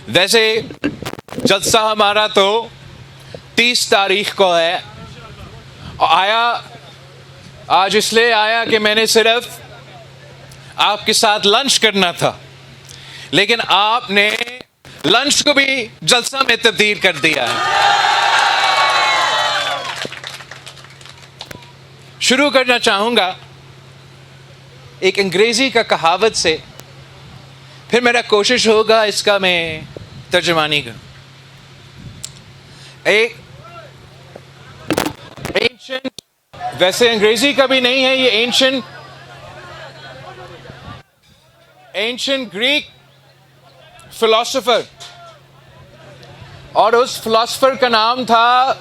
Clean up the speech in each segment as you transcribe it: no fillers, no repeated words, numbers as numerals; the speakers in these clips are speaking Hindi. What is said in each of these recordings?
वैसे जलसा हमारा तो 30 तारीख को है। आया आज इसलिए आया कि मैंने सिर्फ आपके साथ लंच करना था, लेकिन आपने लंच को भी जलसा में तब्दील कर दिया है। शुरू करना चाहूंगा एक अंग्रेजी का कहावत से, फिर मेरा कोशिश होगा इसका मैं तर्जमानी करूं। एक एंशिएंट, वैसे अंग्रेजी का भी नहीं है ये, एंशिएंट ग्रीक फिलोसोफर, और उस फिलोसोफर का नाम था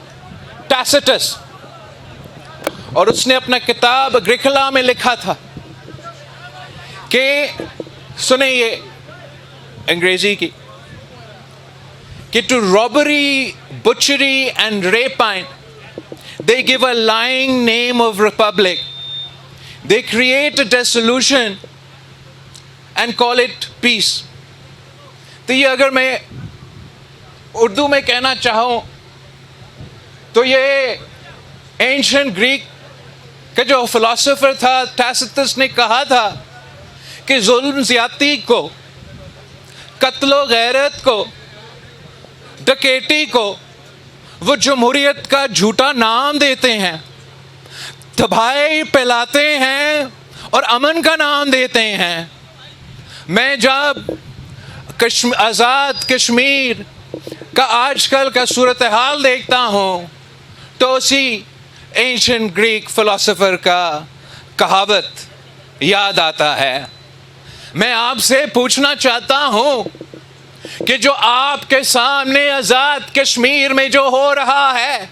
टैसिटस, और उसने अपना किताब अग्रिकोला में लिखा था कि सुने ये अंग्रेजी की, कि to robbery, butchery and rapine they give a lying name of republic, they create a dissolution and call it peace। तो ये अगर मैं उर्दू में कहना चाहूं तो ये एंशिएंट ग्रीक का जो फिलोसोफर था टैसिटस ने कहा था कि जुल्म ज्यादती को, कत्लो गैरत को, डकैती को वो जमहूरियत का झूठा नाम देते हैं, तबाही फैलाते हैं और अमन का नाम देते हैं। मैं जब आज़ाद कश्मीर का आजकल का सूरत हाल देखता हूँ तो उसी एंशिएंट ग्रीक फिलोसोफर का कहावत याद आता है। मैं आपसे पूछना चाहता हूँ कि जो आपके सामने आज़ाद कश्मीर में जो हो रहा है,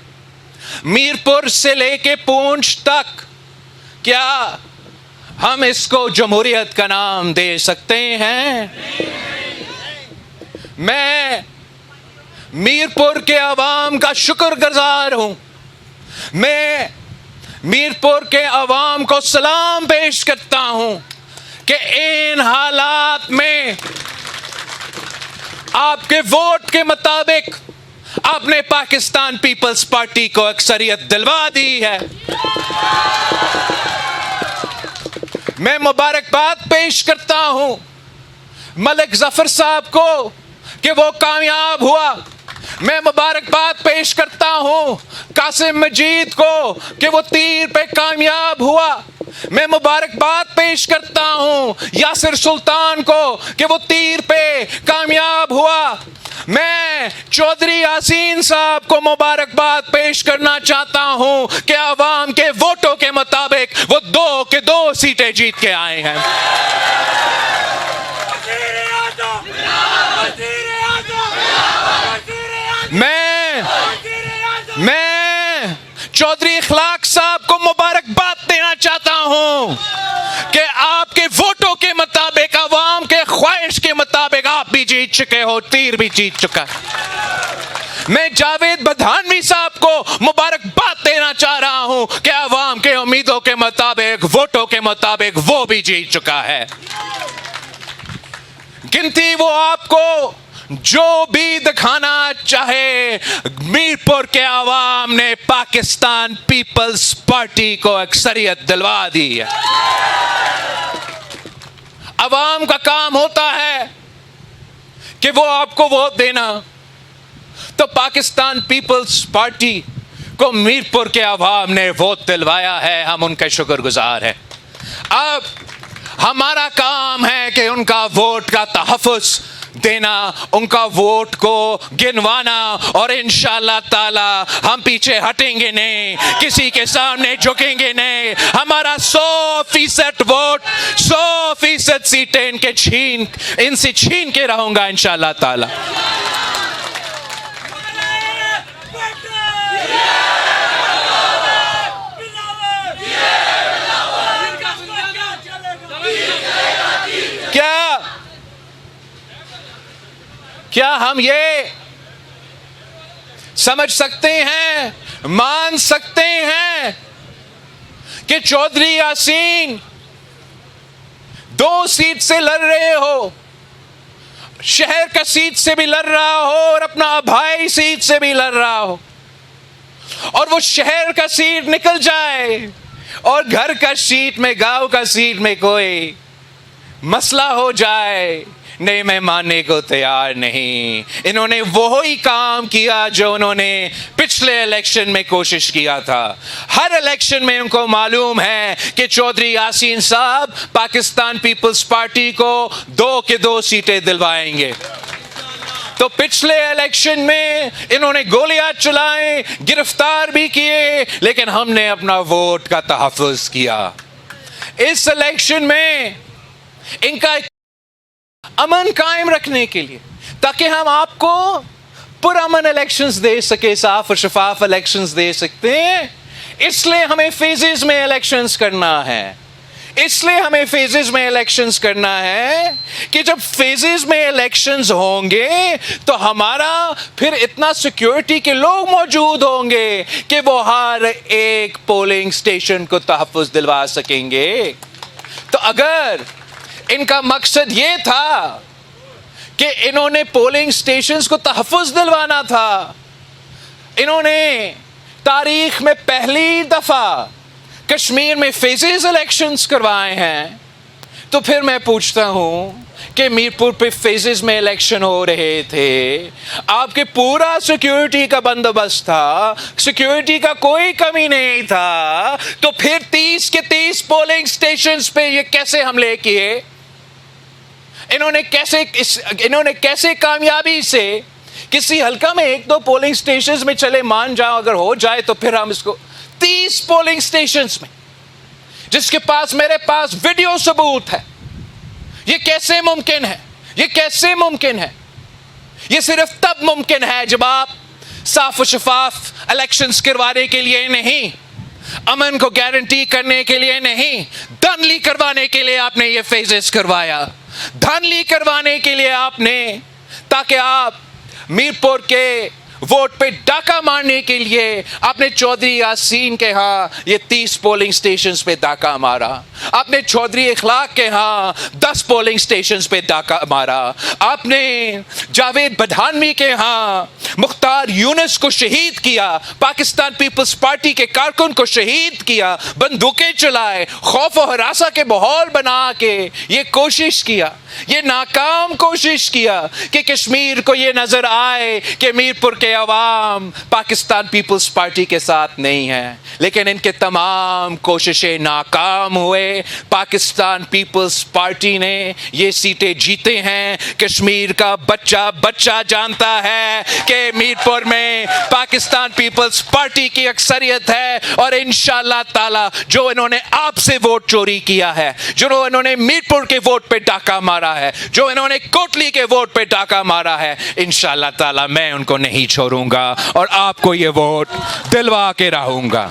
मीरपुर से लेके पूंछ तक, क्या हम इसको जमहूरियत का नाम दे सकते हैं? मैं मीरपुर के अवाम का शुक्रगुजार हूं। मैं मीरपुर के अवाम को सलाम पेश करता हूं कि इन हालात में आपके वोट के मुताबिक आपने पाकिस्तान पीपल्स पार्टी को अक्सरियत दिलवा दी है। मैं मुबारकबाद पेश करता हूं मलिक जफर साहब को कि वो कामयाब हुआ। मैं मुबारकबाद पेश करता हूं कासिम मजीद को कि वो तीर पे कामयाब हुआ। मैं मुबारकबाद पेश करता हूं यासिर सुल्तान को कि वो तीर पे कामयाब हुआ। मैं चौधरी यासीन साहब को मुबारकबाद पेश करना चाहता हूं कि अवाम के वोटों के मुताबिक वो 2 के 2 सीटें जीत के आए हैं। मैं चौधरी इखलाक साहब को मुबारकबाद देना चाहता हूं कि आपके वोटों के मुताबिक, अवाम के ख्वाहिश के मुताबिक आप भी जीत चुके हो, तीर भी जीत चुका। मैं जावेद बधानवी साहब को मुबारकबाद देना चाह रहा हूं कि अवाम के उम्मीदों के मुताबिक, वोटों के मुताबिक वो भी जीत चुका है। गिनती वो आपको जो भी दिखाना चाहे, मीरपुर के अवाम ने पाकिस्तान पीपल्स पार्टी को अक्सरियत दिलवा दी है। अवाम का काम होता है कि वो आपको वोट देना, तो पाकिस्तान पीपल्स पार्टी को मीरपुर के अवाम ने वोट दिलवाया है, हम उनके शुक्रगुजार हैं। अब हमारा काम है कि उनका वोट का तहफ़्फ़ुज़ देना, उनका वोट को गिनवाना, और इंशाअल्लाह ताला हम पीछे हटेंगे नहीं, किसी के सामने झुकेंगे नहीं। हमारा 100% वोट, 100% सीटें इनसे छीन के रहूंगा इंशाअल्लाह ताला। क्या हम ये समझ सकते हैं, मान सकते हैं कि चौधरी यासीन 2 सीट से लड़ रहे हो, शहर का सीट से भी लड़ रहा हो और अपना भाई सीट से भी लड़ रहा हो, और वो शहर का सीट निकल जाए और घर का सीट में, गांव का सीट में कोई मसला हो जाए, नहीं, मैं मानने को तैयार नहीं। इन्होंने वो ही काम किया जो उन्होंने पिछले इलेक्शन में कोशिश किया था। हर इलेक्शन में उनको मालूम है कि चौधरी यासीन साहब पाकिस्तान पीपल्स पार्टी को 2 की 2 सीटें दिलवाएंगे। तो पिछले इलेक्शन में इन्होंने गोलियां चलाई, गिरफ्तार भी किए, लेकिन हमने अपना वोट का तहफ़्फ़ुज़ किया। इस इलेक्शन में इनका अमन कायम रखने के लिए, ताकि हम आपको पुरअमन इलेक्शंस दे सके, साफ और शफाफ इलेक्शंस दे सकते हैं, इसलिए हमें फेजेस में इलेक्शंस करना है। इसलिए हमें फेजेस में इलेक्शंस करना है कि जब फेजेस में इलेक्शंस होंगे तो हमारा फिर इतना सिक्योरिटी के लोग मौजूद होंगे कि वो हर एक पोलिंग स्टेशन को तहफ़्फ़ुज़ दिलवा सकेंगे। तो अगर इनका मकसद ये था कि इन्होंने पोलिंग स्टेशंस को तहफ़्फ़ुज़ दिलवाना था, इन्होंने तारीख में पहली दफ़ा कश्मीर में फेजेस इलेक्शंस करवाए हैं, तो फिर मैं पूछता हूं कि मीरपुर पे फेजेस में इलेक्शन हो रहे थे, आपके पूरा सिक्योरिटी का बंदोबस्त था, सिक्योरिटी का कोई कमी नहीं था, तो फिर 30 के 30 पोलिंग स्टेशंस पे ये कैसे हमले किए? इन्होंने कैसे कामयाबी से किसी हल्का में 1-2 पोलिंग स्टेशंस में चले मान जाओ, अगर हो जाए तो फिर हम इसको 30 पोलिंग स्टेशंस में, जिसके पास मेरे पास वीडियो सबूत है, ये कैसे मुमकिन है? ये कैसे मुमकिन है? ये सिर्फ तब मुमकिन है जब आप साफ और शफाफ इलेक्शंस करवाने के लिए नहीं, अमन को गारंटी करने के लिए नहीं, धांधली करवाने के लिए आपने ये फेजेस करवाया। धांधली करवाने के लिए आपने, ताकि आप मीरपुर के वोट पे डाका मारने के लिए आपने चौधरी यासीन के यहाँ ये 30 पोलिंग स्टेशंस पे डाका मारा, आपने चौधरी इखलाक के यहाँ 10 पोलिंग स्टेशंस पे डाका मारा, आपने जावेद बधानवी के यहाँ मुख्तार यूनुस को शहीद किया, पाकिस्तान पीपल्स पार्टी के कारकुन को शहीद किया, बंदूकें चलाए, खौफ और हरासा के माहौल बना के ये कोशिश किया, ये नाकाम कोशिश किया कि कश्मीर को ये नजर आए कि मीरपुर के अवाम पाकिस्तान पीपल्स पार्टी के साथ नहीं है। लेकिन इनके तमाम कोशिशें नाकाम हुए। पाकिस्तान पीपल्स पार्टी ने ये सीटें जीते हैं। कश्मीर का बच्चा बच्चा जानता है कि मीरपुर में पाकिस्तान पीपल्स पार्टी की अक्सरियत है, और इंशाअल्लाह ताला जो इन्होंने आपसे वोट चोरी किया है, जो इन्होंने मीरपुर के वोट पे डाका मारा है, जो इन्होंने कोटली के वोट पे डाका मारा है, इंशाअल्लाह ताला मैं उनको नहीं छोड़ूंगा और आपको ये वोट दिलवा के रहूंगा।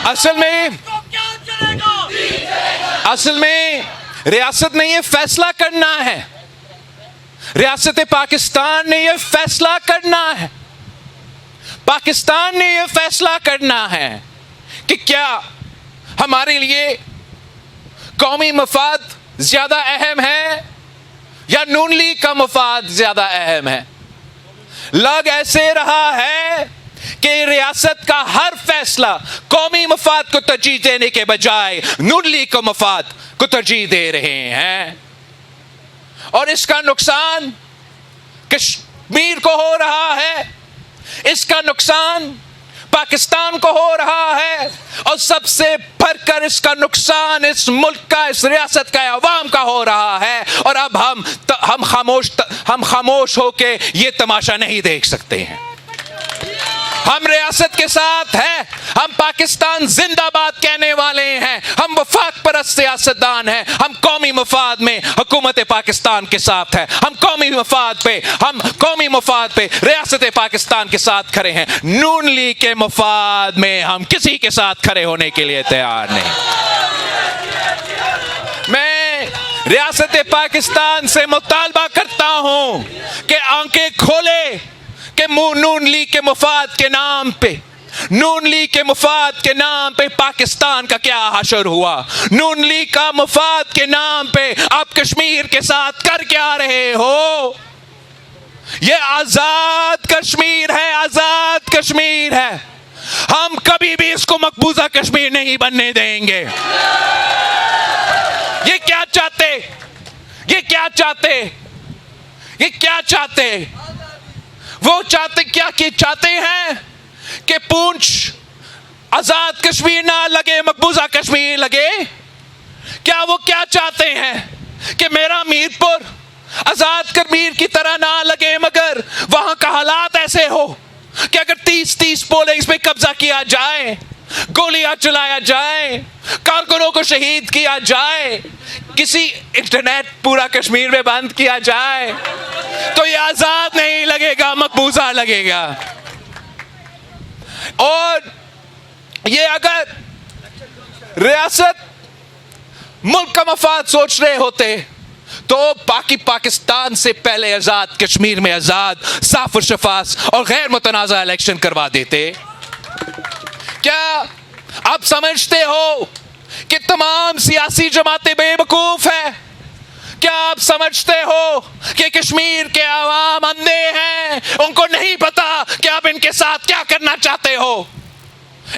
असल में रियासत ने ये फैसला करना है, रियासत पाकिस्तान ने ये फैसला करना है, पाकिस्तान ने ये फैसला करना है कि क्या हमारे लिए कौमी मफाद ज्यादा अहम है या नून लीग का मफाद ज्यादा अहम है। लग ऐसे रहा है कि रियासत का हर फैसला कौमी मफाद को तरजीह देने के बजाय नून लीग को मफाद को तरजीह दे रहे हैं, और इसका नुकसान कश्मीर को हो रहा है, इसका नुकसान पाकिस्तान को हो रहा है, और सबसे बढ़कर इसका नुकसान इस मुल्क का, इस रियासत का, अवाम का हो रहा है। और अब हम खामोश होके ये तमाशा नहीं देख सकते हैं। हम रियासत के साथ हैं, हम पाकिस्तान जिंदाबाद कहने वाले हैं, हम वफाक परस्त सियासतदान हैं, हम कौमी मफाद में हुकूमत पाकिस्तान के साथ हैं, हम कौमी मफाद पे रियासत पाकिस्तान के साथ खड़े हैं। नून लीग के मफाद में हम किसी के साथ खड़े होने के लिए तैयार नहीं। मैं रियासत पाकिस्तान से मुतालबा करता हूं कि आंखें खोले कि नून लीग के मफाद के नाम पे नून लीग के मुफाद के नाम पे पाकिस्तान का क्या हशर हुआ? नून लीग का मुफाद के नाम पे आप कश्मीर के साथ कर क्या रहे हो? ये आजाद कश्मीर है, आजाद कश्मीर है। हम कभी भी इसको मकबूजा कश्मीर नहीं बनने देंगे। ये क्या चाहते, ये क्या चाहते, ये क्या चाहते? वो चाहते क्या, कि चाहते हैं कि पूंछ आजाद कश्मीर ना लगे, मकबूजा कश्मीर लगे? क्या वो क्या चाहते हैं कि मेरा मीरपुर आजाद कश्मीर की तरह ना लगे, मगर वहां का हालात ऐसे हो कि अगर 30-30 पोलिंग्स पे कब्जा किया जाए, गोलियां चलाया जाए, कारकुनों को शहीद किया जाए, किसी इंटरनेट पूरा कश्मीर में बंद किया जाए, तो ये आजाद नहीं लगेगा, मकबूजा लगेगा। और ये अगर रियासत मुल्क का मफाद सोच रहे होते तो पाकिस्तान से पहले आजाद कश्मीर में आजाद, साफ और शफाफ और गैर मुतनाज़ा इलेक्शन करवा देते। क्या आप समझते हो कि तमाम सियासी जमातें बेवकूफ है? क्या आप समझते हो कि कश्मीर के आवाम अंधे हैं? उनको नहीं पता कि आप इनके साथ क्या करना चाहते हो।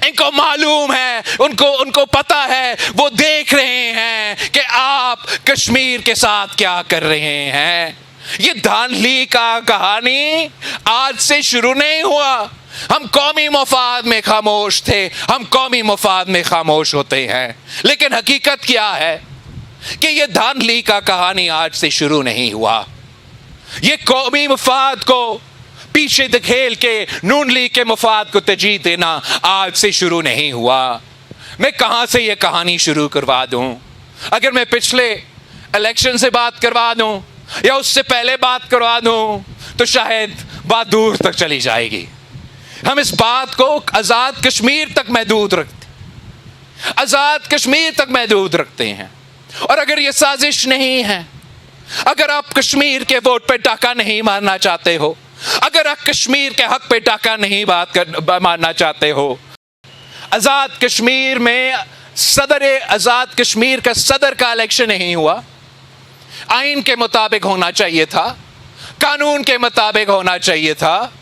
इनको मालूम है, उनको पता है, वो देख रहे हैं कि आप कश्मीर के साथ क्या कर रहे हैं। ये धांधली का कहानी आज से शुरू नहीं हुआ। हम कौमी मफाद में खामोश थे, हम कौमी मफाद में खामोश होते हैं, लेकिन हकीकत क्या है कि ये धांधली का कहानी आज से शुरू नहीं हुआ। ये कौमी मफाद को पीछे धकेल के नून लीग के मफाद को तरजीह देना आज से शुरू नहीं हुआ। मैं कहां से ये कहानी शुरू करवा दूं? अगर मैं पिछले इलेक्शन से बात करवा दूं या उससे पहले बात करवा दूं तो शायद बात दूर तक चली जाएगी। हम इस बात को आजाद कश्मीर तक महदूद रखते, आजाद कश्मीर तक महदूद रखते हैं। और अगर ये साजिश नहीं है, अगर आप कश्मीर के वोट पे डाका नहीं मारना चाहते हो, अगर आप कश्मीर के हक पे डाका नहीं मारना चाहते हो, आजाद कश्मीर में आजाद कश्मीर का सदर का इलेक्शन नहीं हुआ, आइन के मुताबिक होना चाहिए था, कानून के मुताबिक होना चाहिए था।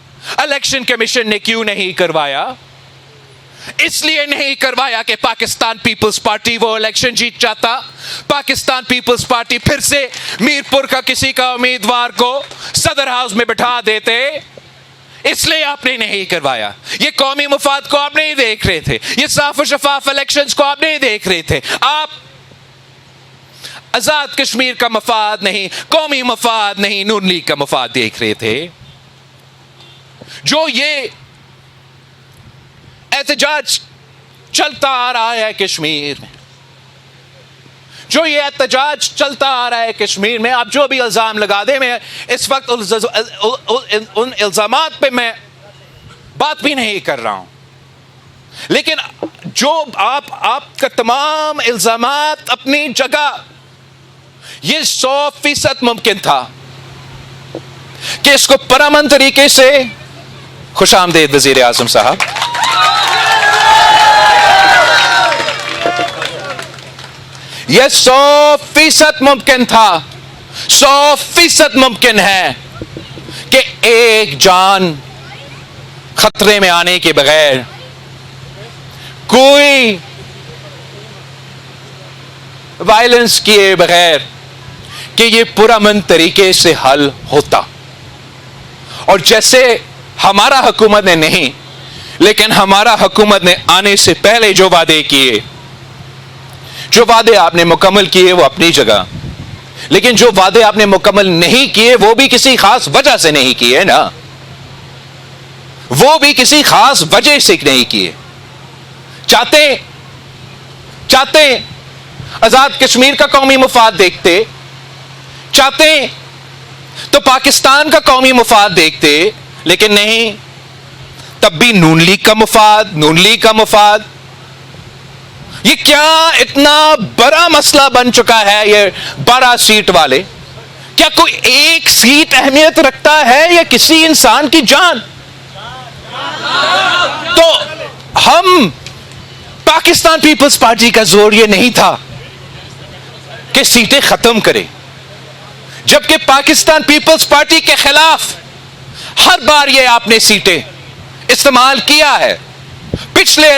इलेक्शन कमीशन ने क्यों नहीं करवाया? इसलिए नहीं करवाया कि पाकिस्तान पीपल्स पार्टी वो इलेक्शन जीत जाता, पाकिस्तान पीपल्स पार्टी फिर से मीरपुर का किसी का उम्मीदवार को सदर हाउस में बिठा देते, इसलिए आपने नहीं करवाया। ये कौमी मफाद को आप नहीं देख रहे थे, ये साफ और शफाफ इलेक्शंस को आप नहीं देख रहे थे। आप आजाद कश्मीर का मफाद नहीं, कौमी मफाद नहीं, नून लीग का मफाद देख रहे थे। जो ये एहतजाज चलता आ रहा है कश्मीर में, जो ये एहतजाज चलता आ रहा है कश्मीर में, आप जो भी इल्ज़ाम लगा दे, मैं इस वक्त उन इल्ज़ामात पे मैं बात भी नहीं कर रहा हूं, लेकिन जो आपका तमाम इल्ज़ामात अपनी जगह, ये 100% मुमकिन था कि इसको पुरअमन तरीके से, खुशामदीद वज़ीर आज़म साहब, यह 100% मुमकिन था, 100% मुमकिन है कि एक जान खतरे में आने के बगैर, कोई वायलेंस किए बगैर, कि यह पुरअमन तरीके से हल होता। और जैसे हमारा हुकूमत ने नहीं, लेकिन हमारा हुकूमत ने आने से पहले जो वादे किए, जो वादे आपने मुकम्मल किए वो अपनी जगह, लेकिन जो वादे आपने मुकम्मल नहीं किए वो भी किसी खास वजह से नहीं किए ना, वो भी किसी खास वजह से नहीं किए। चाहते आजाद कश्मीर का कौमी मुफाद देखते, चाहते तो पाकिस्तान का कौमी मुफाद देखते, लेकिन नहीं, तब भी नून लीग का मुफाद। ये क्या इतना बड़ा मसला बन चुका है ये 12 सीट वाले? क्या कोई एक सीट अहमियत रखता है या किसी इंसान की जान? हम पाकिस्तान पीपल्स पार्टी का जोर ये नहीं था कि सीटें खत्म करें, जबकि पाकिस्तान पीपल्स पार्टी के खिलाफ हर बार ये आपने सीटें इस्तेमाल किया है। पिछले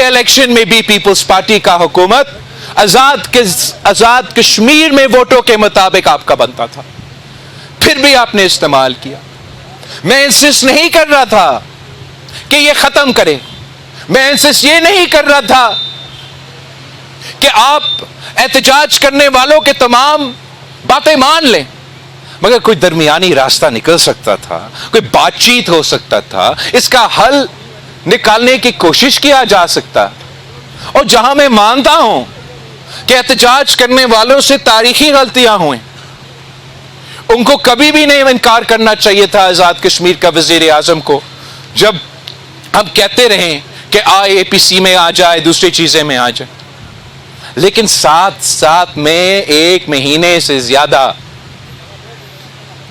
इलेक्शन में भी पीपल्स पार्टी का हुकूमत आजाद कश्मीर में वोटों के मुताबिक आपका बनता था, फिर भी आपने इस्तेमाल किया। मैं इंसिस्ट नहीं कर रहा था कि ये खत्म करें, मैं इंसिस्ट ये नहीं कर रहा था कि आप एहतजाज करने वालों के तमाम बातें मान लें, मगर कोई दरमियानी रास्ता निकल सकता था, कोई बातचीत हो सकता था, इसका हल निकालने की कोशिश किया जा सकता। और जहां मैं मानता हूं कि एहतजाज करने वालों से तारीखी गलतियां हुई, उनको कभी भी नहीं इनकार करना चाहिए था आजाद कश्मीर का वजीर आजम को, जब हम कहते रहे कि APC में आ जाए, दूसरी चीजें में आ जाए। लेकिन साथ में एक महीने से ज्यादा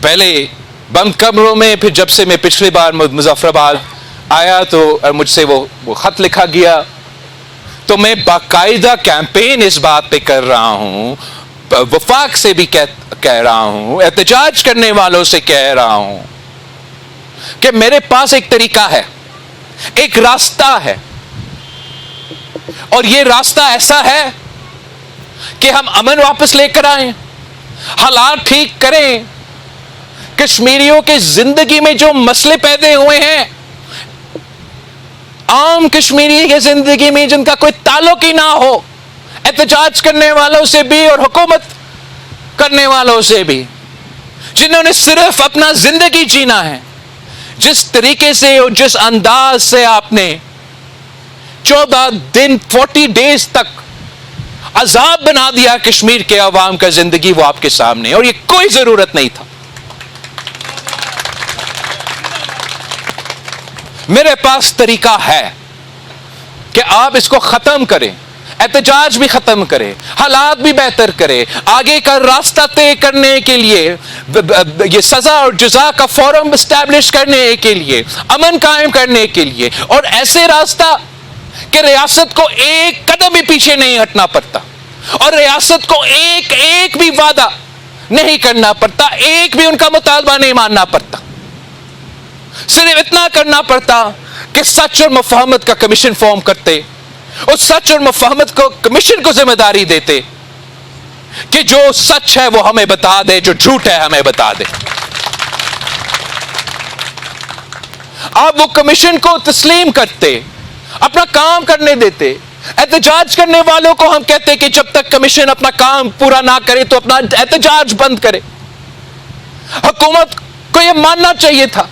पहले बंद कमरों में, फिर जब से मैं पिछली बार मुजफ्फराबाद आया तो मुझसे वो खत लिखा गया, तो मैं बाकायदा कैंपेन इस बात पे कर रहा हूं, वफाक से भी कह रहा हूं, एहतजाज करने वालों से कह रहा हूं कि मेरे पास एक तरीका है, एक रास्ता है, और ये रास्ता ऐसा है कि हम अमन वापस लेकर आए, हालात ठीक करें, कश्मीरियों की जिंदगी में जो मसले पैदा हुए हैं, आम कश्मीरी की जिंदगी में जिनका कोई ताल्लुक ही ना हो, एहतजाज करने वालों से भी और हुकूमत करने वालों से भी, जिन्होंने सिर्फ अपना जिंदगी जीना है, जिस तरीके से और जिस अंदाज से आपने 14 दिन 40 डेज तक अजाब बना दिया कश्मीर के अवाम का जिंदगी, वो आपके सामने, और ये कोई जरूरत नहीं था। मेरे पास तरीका है कि आप इसको खत्म करें, एहतजाज भी खत्म करें, हालात भी बेहतर करें, आगे का रास्ता तय करने के लिए, ये सजा और जजा का फोरम एस्टैब्लिश करने के लिए, अमन कायम करने के लिए, और ऐसे रास्ता कि रियासत को एक कदम भी पीछे नहीं हटना पड़ता, और रियासत को एक भी वादा नहीं करना पड़ता, एक भी उनका मुतालबा नहीं मानना पड़ता। सिर्फ इतना करना पड़ता कि सच और मुफाहमत का कमीशन फॉर्म करते, और सच और मुफाहमत को कमीशन को जिम्मेदारी देते कि जो सच है वो हमें बता दे, जो झूठ है हमें बता दे। आप वो कमीशन को तस्लीम करते, अपना काम करने देते। एहतजाज करने वालों को हम कहते कि जब तक कमीशन अपना काम पूरा ना करे तो अपना एहतजाज बंद करे। हुकूमत को यह मानना चाहिए था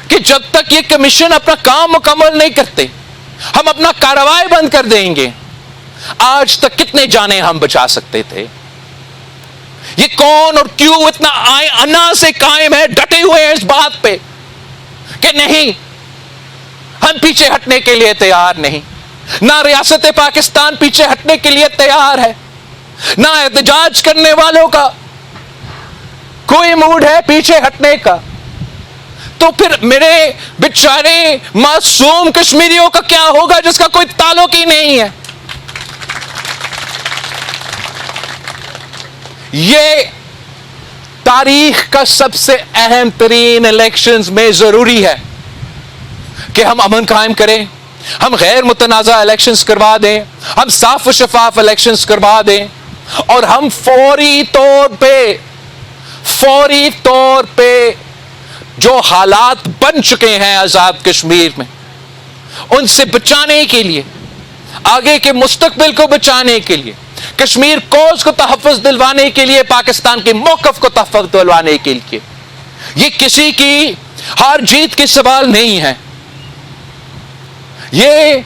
कि जब तक ये कमीशन अपना काम मुकम्मल नहीं करते, हम अपना कार्रवाई बंद कर देंगे। आज तक कितने जाने हम बचा सकते थे? ये कौन और क्यों इतना अन्ना से कायम है, डटे हुए हैं इस बात पे कि नहीं, हम पीछे हटने के लिए तैयार नहीं। ना रियासत पाकिस्तान पीछे हटने के लिए तैयार है, ना एहतजाज करने वालों का कोई मूड है पीछे हटने का। तो फिर मेरे बेचारे मासूम कश्मीरियों का क्या होगा जिसका कोई ताल्लुक ही नहीं है? ये तारीख का सबसे अहम तरीन इलेक्शंस में जरूरी है कि हम अमन कायम करें, हम गैर मुतनाज़ा इलेक्शंस करवा दें, हम साफ और शफाफ इलेक्शंस करवा दें, और हम फौरी तौर पे जो हालात बन चुके हैं आजाद कश्मीर में, उनसे बचाने के लिए, आगे के मुस्तकबिल को बचाने के लिए, कश्मीर कौज को तहफ़्फ़ुज़ दिलवाने के लिए, पाकिस्तान के मौक़िफ़ को तहफ़्फ़ुज़ दिलवाने के लिए, ये किसी की हार जीत के सवाल नहीं है। ये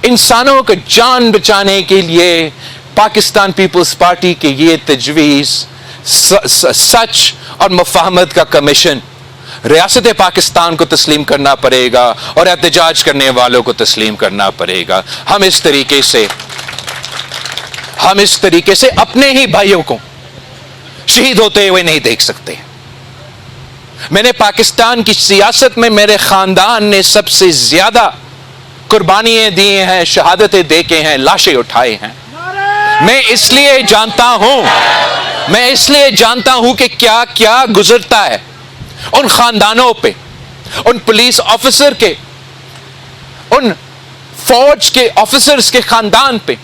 इंसानों को जान बचाने के लिए पाकिस्तान पीपल्स पार्टी की ये तजवीज़, सच और मुफाहमत का कमीशन रियासत पाकिस्तान को तस्लीम करना पड़ेगा और एहतजाज करने वालों को तस्लीम करना पड़ेगा। हम इस तरीके से अपने ही भाइयों को शहीद होते हुए नहीं देख सकते। मैंने पाकिस्तान की सियासत में मेरे खानदान ने सबसे ज्यादा कुर्बानियां दी हैं, शहादतें देके हैं, लाशें उठाए हैं। मैं इसलिए जानता हूं कि क्या क्या गुजरता है उन खानदानों पे, उन पुलिस ऑफिसर के, उन फौज के ऑफिसर्स के खानदान पे,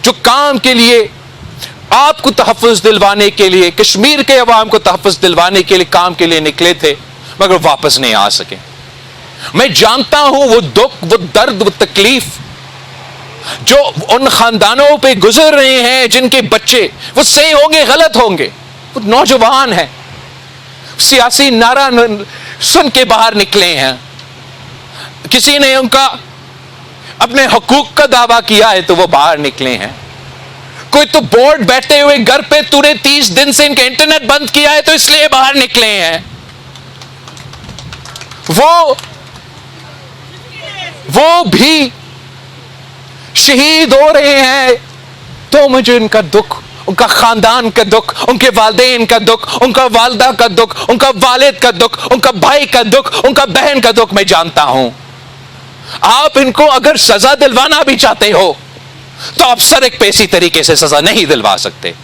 जो काम के लिए आपको तहफ़्फ़ुज़ दिलवाने के लिए, कश्मीर के अवाम को तहफ़्फ़ुज़ दिलवाने के लिए काम के लिए निकले थे, मगर वापस नहीं आ सके। मैं जानता हूं वो दुख, वो दर्द, वो तकलीफ जो उन खानदानों पे गुजर रहे हैं, जिनके बच्चे वो सही होंगे, गलत होंगे, वो नौजवान हैं, सियासी नारा सुन के बाहर निकले हैं, किसी ने उनका अपने हकूक का दावा किया है तो वो बाहर निकले हैं। कोई तो बोर्ड बैठे हुए घर पे, तूने 30 दिन से इनका इंटरनेट बंद किया है तो इसलिए बाहर निकले हैं। वो भी शहीद हो रहे हैं तो मुझे उनका दुख, उनका खानदान का दुख, उनके वालिदैन का दुख, उनका वालदा का दुख, उनका वालिद का दुख, उनका भाई का दुख, उनका बहन का दुख मैं जानता हूं। आप इनको अगर सजा दिलवाना भी चाहते हो तो आप सरक पे इसी तरीके से सजा नहीं दिलवा सकते।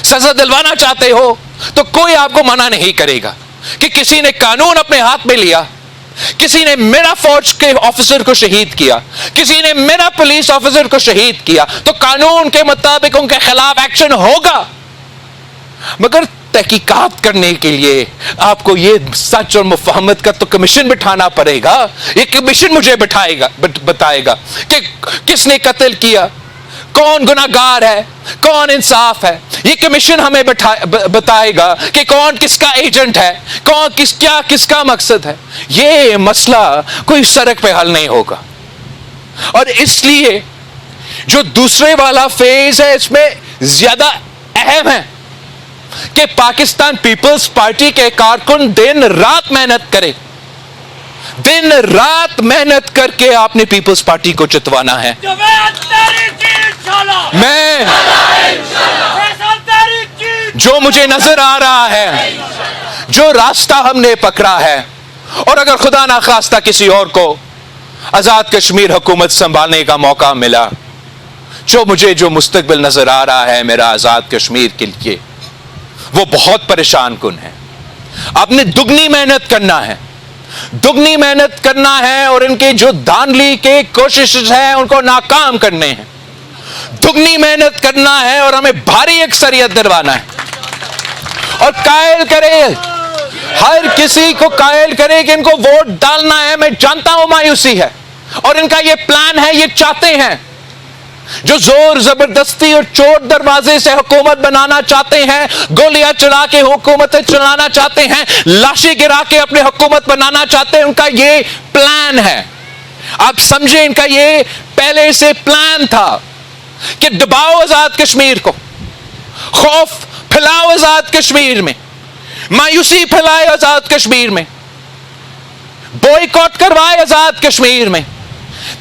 सजा दिलवाना चाहते हो तो कोई आपको मना नहीं करेगा कि किसी ने कानून अपने हाथ में लिया, किसी ने मेरा फौज के ऑफिसर को शहीद किया, किसी ने मेरा पुलिस ऑफिसर को शहीद किया, तो कानून के मुताबिक उनके खिलाफ एक्शन होगा। मगर तहकीकात करने के लिए आपको ये सच और मुफाहमत का तो कमीशन बिठाना पड़ेगा। ये कमीशन मुझे बताएगा कि किसने कत्ल किया, कौन गुनाहगार है, कौन इंसाफ है। ये कमीशन हमें बताएगा कि कौन किसका एजेंट है, कौन किसका मकसद है। ये मसला कोई सड़क पे हल नहीं होगा। और इसलिए जो दूसरे वाला फेज है इसमें ज्यादा अहम है कि पाकिस्तान पीपल्स पार्टी के कारकुन दिन रात मेहनत करें, दिन रात मेहनत करके आपने पीपल्स पार्टी को जितवाना है। मैं जो मुझे नजर आ रहा है, जो रास्ता हमने पकड़ा है, और अगर खुदा ना खास्ता किसी और को आजाद कश्मीर हुकूमत संभालने का मौका मिला, जो मुस्तकबिल नजर आ रहा है मेरा आजाद कश्मीर के लिए, वो बहुत परेशान कुन है। आपने दुगनी मेहनत करना है और इनके जो धांधली के कोशिशें हैं उनको नाकाम करने हैं। दुगनी मेहनत करना है और हमें भारी अक्सरियत दिलवाना है और कायल करे, हर किसी को कायल करे कि इनको वोट डालना है। मैं जानता हूं मायूसी है और इनका ये प्लान है, ये चाहते हैं, जो जोर जबरदस्ती और चोट दरवाजे से हुकूमत बनाना चाहते हैं, गोलियां चला के हुकूमतें चलाना चाहते हैं, लाशें गिरा के अपने हुकूमत बनाना चाहते हैं। उनका ये प्लान है। आप समझे, इनका ये पहले से प्लान था कि दबाओ आजाद कश्मीर को, खौफ फैलाओ आजाद कश्मीर में, मायूसी फैलाए आजाद कश्मीर में, बॉयकॉट करवाए आजाद कश्मीर में,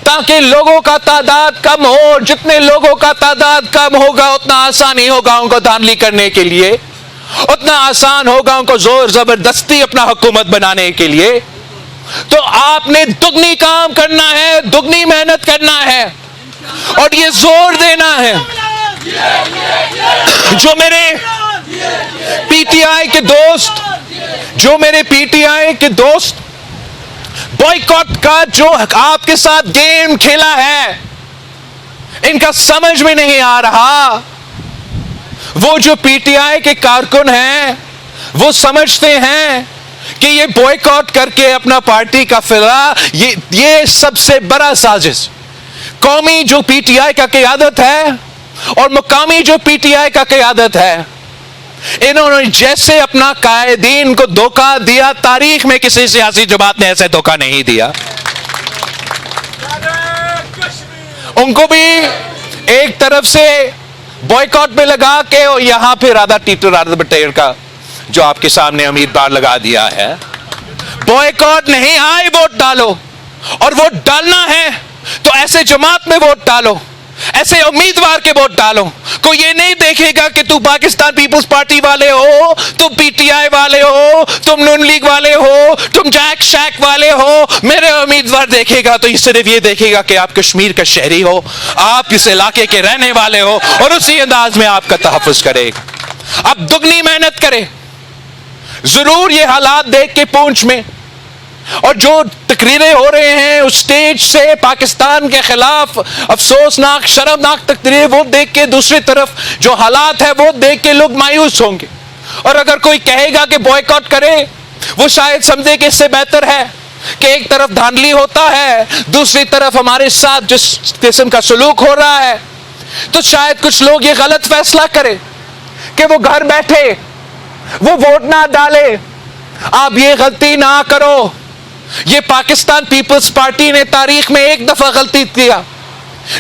ताकि लोगों का तादाद कम हो। जितने लोगों का तादाद कम होगा उतना आसान ही होगा उनको धांधली करने के लिए, उतना आसान होगा उनको जोर जबरदस्ती अपना हुकूमत बनाने के लिए। तो आपने दुगनी काम करना है, दुगनी मेहनत करना है और ये जोर देना है। जो मेरे पीटीआई के दोस्त बॉयकॉट का जो आपके साथ गेम खेला है, इनका समझ में नहीं आ रहा। वो जो पीटीआई के कारकुन हैं वो समझते हैं कि ये बॉयकॉट करके अपना पार्टी का फिरा, ये सबसे बड़ा साजिश। कौमी जो पीटीआई का क़यादत है और मुकामी जो पीटीआई का क़यादत है, इन्होंने जैसे अपना कायदीन को धोखा दिया, तारीख में किसी सियासी जमात ने ऐसे धोखा नहीं दिया। उनको भी एक तरफ से बॉयकॉट पे लगा के और यहां पे राधा टीटू राधा बटेर का जो आपके सामने उम्मीदवार लगा दिया है। बॉयकॉट नहीं, आए वोट डालो, और वोट डालना है तो ऐसे जमात में वोट डालो, ऐसे उम्मीदवार के वोट डालो। कोई ये नहीं देखेगा कि तू पाकिस्तान पीपल्स पार्टी वाले हो, तुम पीटीआई वाले हो, तुम नून लीग वाले हो, तुम जैक शैक वाले हो। मेरे उम्मीदवार देखेगा तो सिर्फ ये देखेगा कि आप कश्मीर का शहरी हो, आप इस इलाके के रहने वाले हो, और उसी अंदाज में आपका तहफ़्फ़ुज़ करेगा। अब दुगनी मेहनत करे। जरूर ये हालात देख के पूंछ में और जो तकरीरें हो रहे हैं उस स्टेज से पाकिस्तान के खिलाफ अफसोसनाक शर्मनाक तकरीरें, वो देख के दूसरी तरफ जो हालात है वो देख के लोग मायूस होंगे। और अगर कोई कहेगा कि बॉयकॉट करे, वो शायद समझे कि इससे बेहतर है कि एक तरफ धांधली होता है, दूसरी तरफ हमारे साथ जिस किस्म का सलूक हो रहा है, तो शायद कुछ लोग ये गलत फैसला करें कि वो घर बैठे वो वोट ना डाले। आप ये गलती ना करो। ये पाकिस्तान पीपल्स पार्टी ने तारीख में एक दफा गलती किया,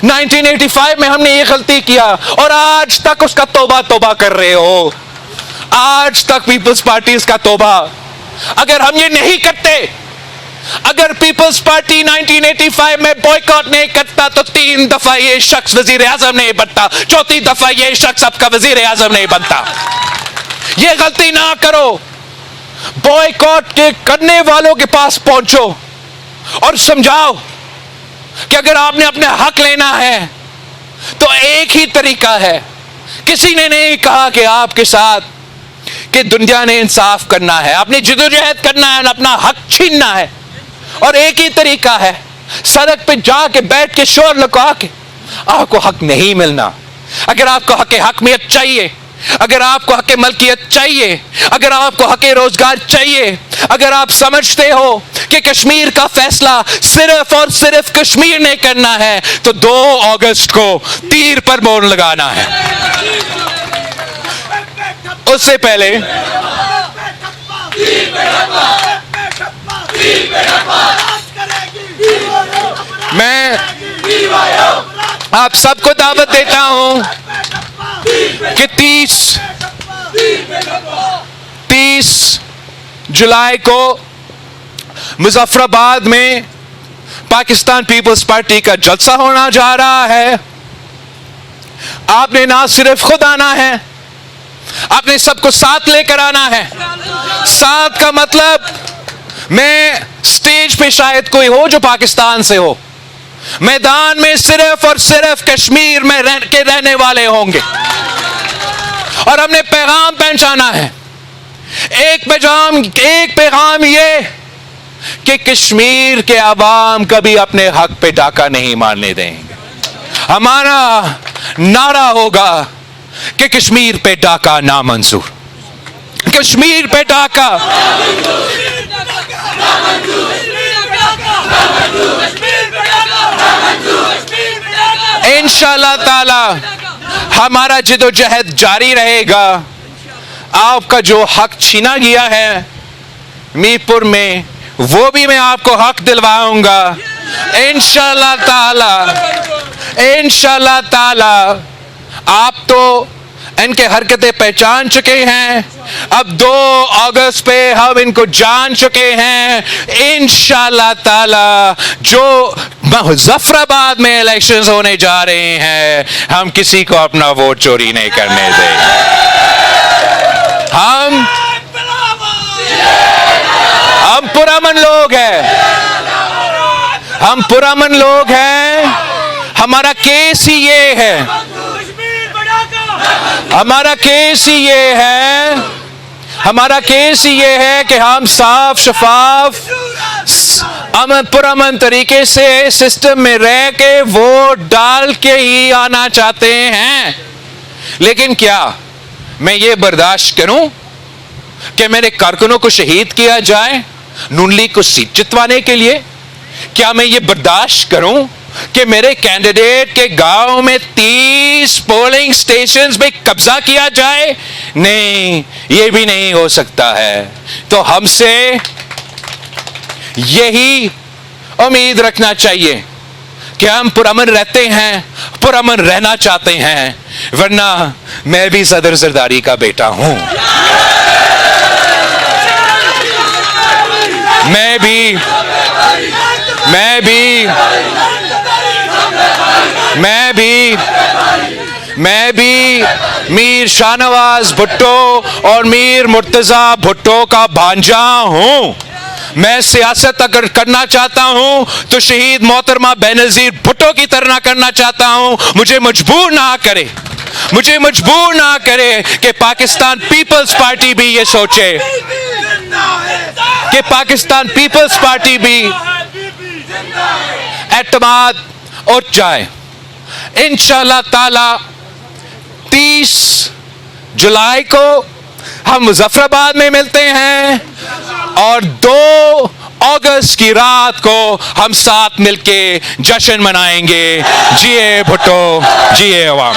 1985 में हमने ये गलती किया और आज तक उसका तौबा तौबा कर रहे हो। आज तक पीपल्स पार्टी इसका तौबा। अगर हम ये नहीं करते, अगर पीपल्स पार्टी 1985 में बॉयकॉट नहीं करता तो 3 दफा ये शख्स वजीर आजम नहीं बनता, 4थी दफा ये शख्स आपका वजीर आजम नहीं बनता। ये गलती ना करो। बॉयकॉट के करने वालों के पास पहुंचो और समझाओ कि अगर आपने अपने हक लेना है तो एक ही तरीका है। किसी ने नहीं कहा कि आपके साथ कि दुनिया ने इंसाफ करना है, आपने जिदोजहद करना है, अपना हक छीनना है। और एक ही तरीका है, सड़क पे जाके बैठ के शोर लगा के आपको हक नहीं मिलना। अगर आपको हकमियत चाहिए, अगर आपको हक मलकियत चाहिए, अगर आपको हक रोजगार चाहिए, अगर आप समझते हो कि कश्मीर का फैसला सिर्फ और सिर्फ कश्मीर ने करना है, तो 2 अगस्त को तीर पर मोहर लगाना है। उससे पहले मैं आप सबको दावत देता हूं कि 30 जुलाई को मुजफ्फराबाद में पाकिस्तान पीपल्स पार्टी का जलसा होना जा रहा है। आपने ना सिर्फ खुद आना है, आपने सबको साथ लेकर आना है। साथ का मतलब, मैं स्टेज पे शायद कोई हो जो पाकिस्तान से हो, मैदान में सिर्फ और सिर्फ कश्मीर में रहने वाले होंगे और हमने पैगाम पहुंचाना है। एक पैगाम ये कि कश्मीर के अवाम कभी अपने हक पे डाका नहीं मारने देंगे। हमारा नारा होगा कि कश्मीर पे डाका नामंजूर, कश्मीर पे डाका। इंशाअल्लाह ताला हमारा जिदोजहद जारी रहेगा। आपका जो हक छीना गया है मीरपुर में, वो भी मैं आपको हक दिलवाऊंगा इंशाअल्लाह ताला। इंशाअल्लाह ताला आप तो इनके हरकतें पहचान चुके हैं, अब 2 अगस्त पे हम इनको जान चुके हैं। इंशाअल्लाह ताला जो मुजफ्फराबाद में इलेक्शंस होने जा रहे हैं, हम किसी को अपना वोट चोरी नहीं करने देंगे। हम पुरअमन लोग हैं, हम पुरअमन लोग हैं। हमारा केस ही ये है, हमारा केस ही ये है, हमारा केस ही ये है कि हम साफ शफाफ अमन पुरअमन तरीके से सिस्टम में रह के वोट डाल के ही आना चाहते हैं। लेकिन क्या मैं ये बर्दाश्त करूं कि मेरे कारकुनों को शहीद किया जाए नून लीग को सीट जितवाने के लिए? क्या मैं ये बर्दाश्त करूं कि मेरे कैंडिडेट के गांव में 30 पोलिंग स्टेशंस में कब्जा किया जाए? नहीं, ये भी नहीं हो सकता है। तो हमसे यही उम्मीद रखना चाहिए कि हम पुरअमन रहते हैं, पुरअमन रहना चाहते हैं, वरना मैं भी सदर जरदारी का बेटा हूं। मैं भी मैं भी मीर शाहनवाज भुट्टो और मीर मुर्तजा भुट्टो का भांजा हूं। मैं सियासत अगर करना चाहता हूं तो शहीद मोहतरमा बेनजीर भुट्टो की तरह करना चाहता हूं। मुझे मजबूर ना करे कि पाकिस्तान पीपल्स पार्टी भी ये सोचे, कि पाकिस्तान पीपल्स पार्टी भी एतमाद उठ जाए। इंशाअल्लाह ताला 30 जुलाई को हम मुजफ्फराबाद में मिलते हैं और 2 अगस्त की रात को हम साथ मिलके जश्न मनाएंगे। जिए भुट्टो, जिए अवाम।